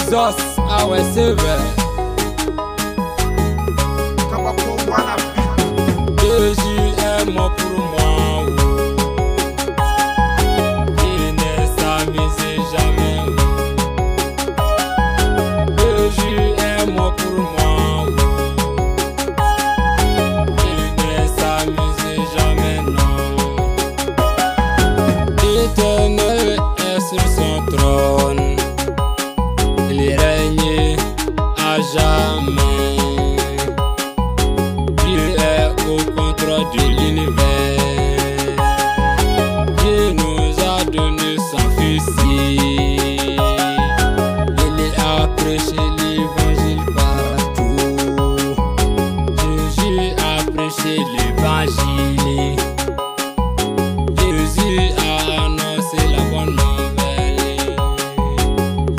Jesus, our Savior. Jésus est mort pour moi. Il ne s'amusait jamais. Jésus est mort pour moi. Il ne s'amusait jamais, non. L'Éternel est sur son trône. Il règne à jamais. Dieu est au contrôle de l'univers. Dieu nous a donné son Fils. Il a prêché l'évangile partout. Jésus a prêché l'évangile. Jésus a annoncé la bonne nouvelle.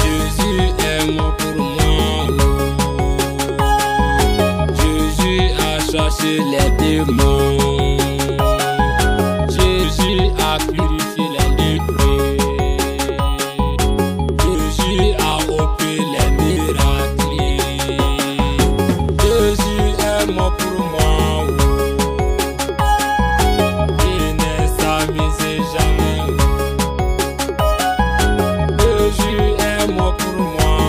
Jésus est mort pour moi. Jésus a chassé les démons. Jésus a purifié les lépreux. Jésus a opéré les miracles. Jésus est mort pour moi. Il ne s'amusait jamais. Jésus est mort pour moi.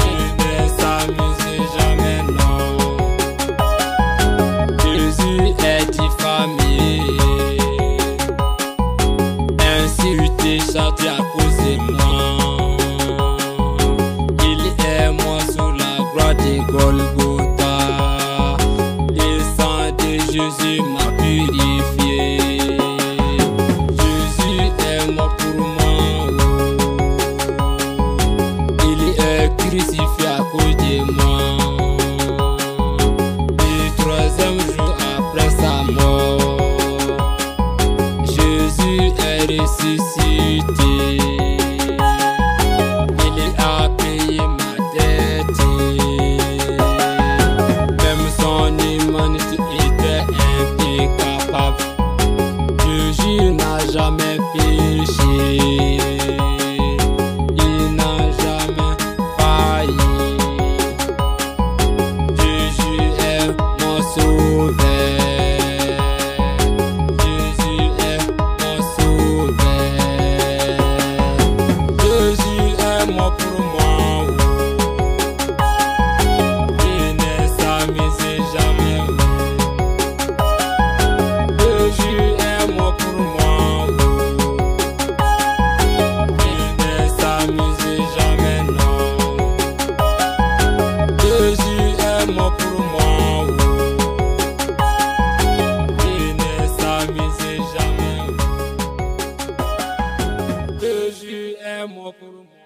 Il ne s'amusait jamais, non. Jésus est diffamé, insulté, châtié à cause de moi. Il est mort sur la croix de Golgotha. Le sang de Jésus m'a purifié. Jésus est mort pour moi. Il est crucifié à cause de moi. Le troisième jour après sa mort, Jésus est ressuscité. Il a payé ma dette. Même son humanité était impeccable. Jésus n'a jamais péché. Il n'a jamais failli. Jésus est mon sauveur. Jésus est mon sauveur. Jésus est mort pour moi. Il ne s'amusait jamais. Jésus est mort pour moi. Il ne s'amusait jamais, non. Jésus est mort pour moi. Il ne s'amusait jamais. Jésus est mort pour moi.